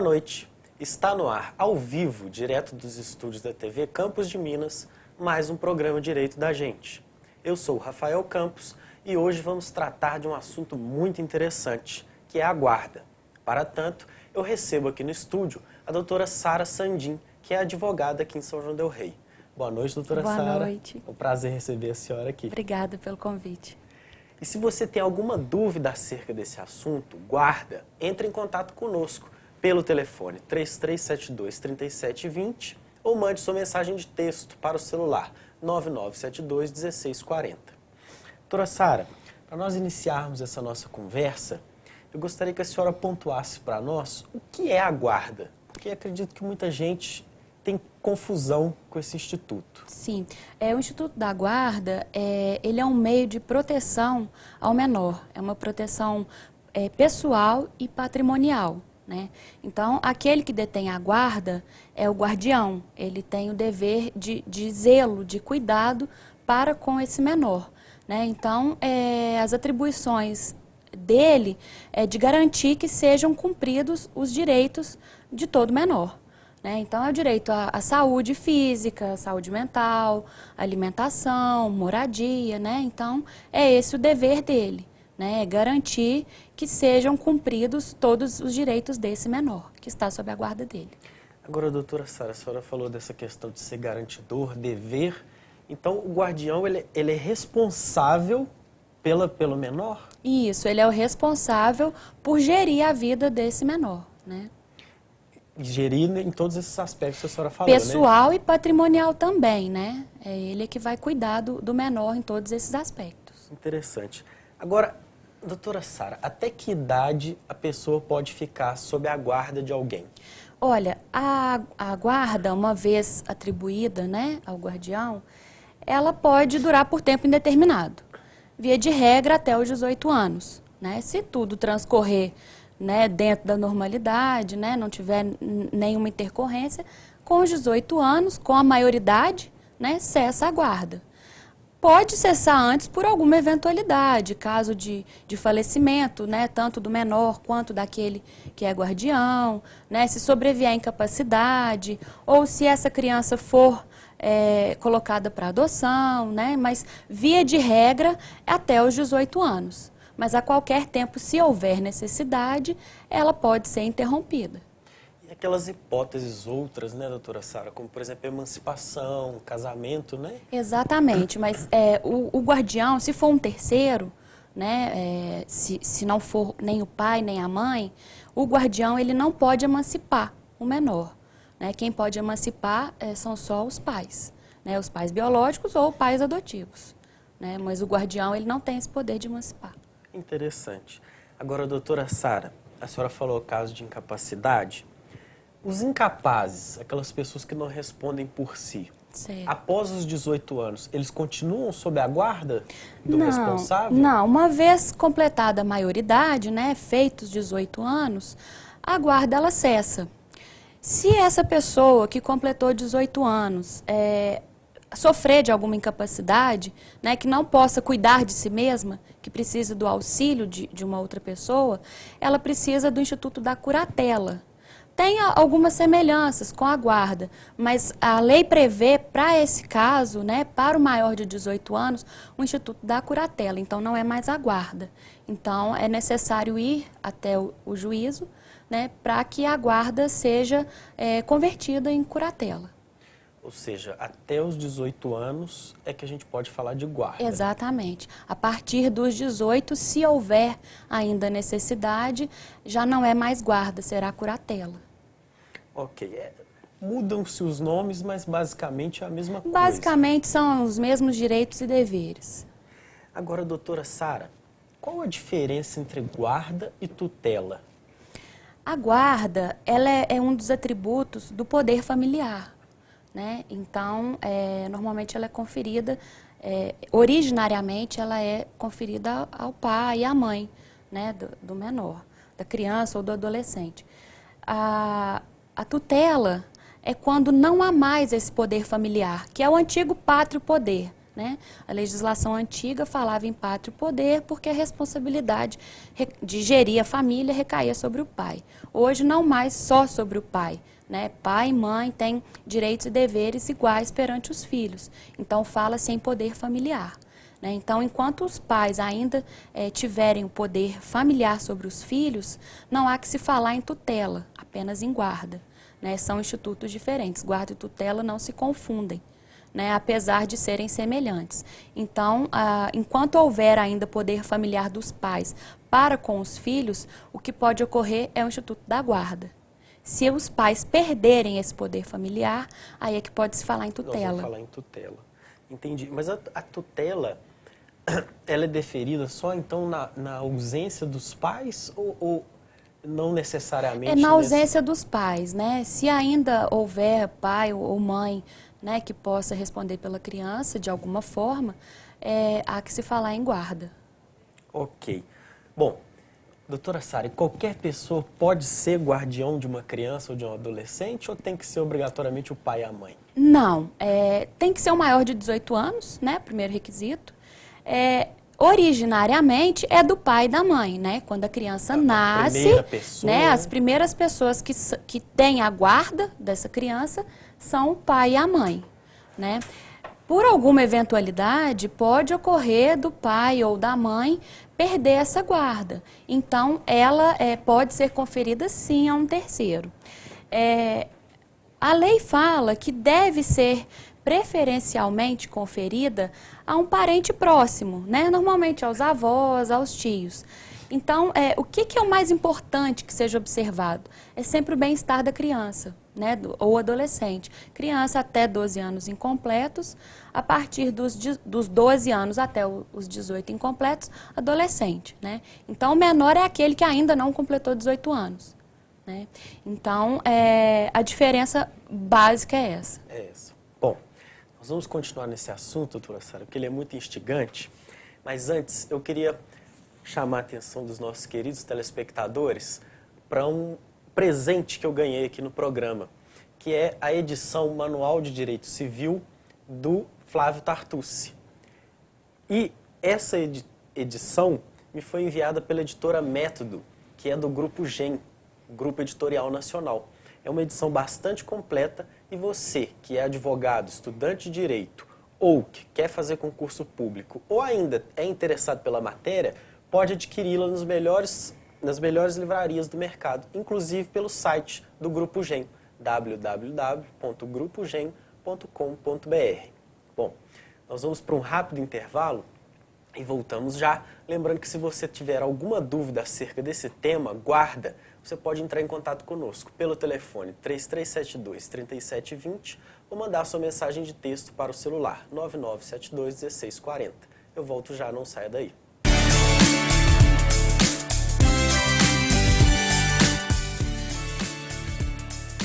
noite. Está no ar, ao vivo, direto dos estúdios da TV Campos de Minas, mais um programa Direito da Gente. Eu sou o Rafael Campos e hoje vamos tratar de um assunto muito interessante, que é a guarda. Para tanto, eu recebo aqui no estúdio a doutora Sara Sandin, que é advogada aqui em São João del Rei. Boa noite, doutora Sara. Boa noite. É um prazer receber a senhora aqui. Obrigada pelo convite. E se você tem alguma dúvida acerca desse assunto, guarda, entre em contato conosco pelo telefone 3372-3720 ou mande sua mensagem de texto para o celular 9972-1640. Doutora Sara, para nós iniciarmos essa nossa conversa, eu gostaria que a senhora pontuasse para nós o que é a guarda, porque acredito que muita gente tem confusão com esse instituto. Sim, o Instituto da Guarda, ele é um meio de proteção ao menor, é uma proteção pessoal e patrimonial, né? Então, aquele que detém a guarda é o guardião, ele tem o dever de zelo, de cuidado para com esse menor, né? Então, as atribuições dele é de garantir que sejam cumpridos os direitos de todo menor. Então, é o direito à saúde física, saúde mental, alimentação, moradia, né? Então, é esse o dever dele, né? É garantir que sejam cumpridos todos os direitos desse menor, que está sob a guarda dele. Agora, doutora Sara, a senhora falou dessa questão de ser garantidor, dever. Então, o guardião, ele é responsável pelo menor? Isso, ele é o responsável por gerir a vida desse menor, né? Gerir em todos esses aspectos que a senhora falou, pessoal, né? E patrimonial também, né? É ele que vai cuidar do menor em todos esses aspectos. Interessante. Agora, doutora Sara, até que idade a pessoa pode ficar sob a guarda de alguém? Olha, a guarda, uma vez atribuída, né, ao guardião, ela pode durar por tempo indeterminado. Via de regra até os 18 anos, né? Se tudo transcorrer, né, dentro da normalidade, né, não tiver nenhuma intercorrência, com os 18 anos, com a maioridade, né, cessa a guarda. Pode cessar antes por alguma eventualidade, caso de falecimento, né, tanto do menor quanto daquele que é guardião, né, se sobrevier a incapacidade, ou se essa criança for colocada para adoção, né, mas via de regra até os 18 anos. Mas a qualquer tempo, se houver necessidade, ela pode ser interrompida. E aquelas hipóteses outras, né, doutora Sara, como, por exemplo, emancipação, casamento, né? Exatamente, mas o guardião, se for um terceiro, né, se não for nem o pai nem a mãe, o guardião ele não pode emancipar o menor, né? Quem pode emancipar são só os pais, né, os pais biológicos ou pais adotivos, né? Mas o guardião ele não tem esse poder de emancipar. Interessante. Agora, doutora Sara, a senhora falou o caso de incapacidade. Os incapazes, aquelas pessoas que não respondem por si, Certo. Após os 18 anos, eles continuam sob a guarda do responsável? Não, uma vez completada a maioridade, né, feitos 18 anos, a guarda ela cessa. Se essa pessoa que completou 18 anos sofrer de alguma incapacidade, né, que não possa cuidar de si mesma, que precisa do auxílio de uma outra pessoa, ela precisa do Instituto da Curatela. Tem algumas semelhanças com a guarda, mas a lei prevê para esse caso, né, para o maior de 18 anos, o Instituto da Curatela, então não é mais a guarda. Então é necessário ir até o juízo, né, para que a guarda seja convertida em curatela. Ou seja, até os 18 anos é que a gente pode falar de guarda. Exatamente. A partir dos 18, se houver ainda necessidade, já não é mais guarda, será curatela. Ok. Mudam-se os nomes, mas basicamente é a mesma coisa. Basicamente são os mesmos direitos e deveres. Agora, doutora Sara, qual a diferença entre guarda e tutela? A guarda, ela é um dos atributos do poder familiar, né? Então, normalmente ela é conferida, originariamente ela é conferida ao pai e à mãe, né, do menor, da criança ou do adolescente. A tutela é quando não há mais esse poder familiar, que é o antigo pátrio poder, né? A legislação antiga falava em pátrio poder porque a responsabilidade de gerir a família recaía sobre o pai. Hoje não mais só sobre o pai, né? Pai e mãe têm direitos e deveres iguais perante os filhos. Então fala-se em poder familiar. Né? Então, enquanto os pais ainda tiverem o poder familiar sobre os filhos, não há que se falar em tutela, apenas em guarda. Né? São institutos diferentes. Guarda e tutela não se confundem, né? Apesar de serem semelhantes. Então, enquanto houver ainda poder familiar dos pais para com os filhos, o que pode ocorrer é o instituto da guarda. Se os pais perderem esse poder familiar, aí é que pode se falar em tutela. Nós vamos falar em tutela. Entendi. Mas a tutela, ela é deferida só então na ausência dos pais ou não necessariamente? É na ausência dos pais, né? Se ainda houver pai ou mãe, né, que possa responder pela criança de alguma forma, há que se falar em guarda. Ok. Bom, doutora Sara, qualquer pessoa pode ser guardião de uma criança ou de um adolescente ou tem que ser obrigatoriamente o pai e a mãe? Não, tem que ser o maior de 18 anos, né, primeiro requisito. Originariamente é do pai e da mãe, né? Quando a criança nasce, pessoa, né, as primeiras pessoas que têm a guarda dessa criança são o pai e a mãe, né? Por alguma eventualidade, pode ocorrer do pai ou da mãe perder essa guarda. Então, ela pode ser conferida, sim, a um terceiro. A lei fala que deve ser preferencialmente conferida a um parente próximo, né? Normalmente aos avós, aos tios. Então, o que é o mais importante que seja observado? É sempre o bem-estar da criança, né? Ou adolescente. Criança até 12 anos incompletos, a partir dos 12 anos até os 18 incompletos, adolescente, né? Então, o menor é aquele que ainda não completou 18 anos. Né? Então, a diferença básica é essa. É essa. Bom, nós vamos continuar nesse assunto, doutora Sara, porque ele é muito instigante. Mas antes, eu queria chamar a atenção dos nossos queridos telespectadores para um presente que eu ganhei aqui no programa, que é a edição Manual de Direito Civil do Flávio Tartucci. E essa edição me foi enviada pela editora Método, que é do Grupo GEM, Grupo Editorial Nacional. É uma edição bastante completa e você, que é advogado, estudante de direito ou que quer fazer concurso público ou ainda é interessado pela matéria, pode adquiri-la nas melhores livrarias do mercado, inclusive pelo site do Grupo GEM, www.grupogem.com.br. Bom, nós vamos para um rápido intervalo e voltamos já. Lembrando que se você tiver alguma dúvida acerca desse tema, guarda, você pode entrar em contato conosco pelo telefone 3372-3720 ou mandar sua mensagem de texto para o celular 9972-1640. Eu volto já, não saia daí.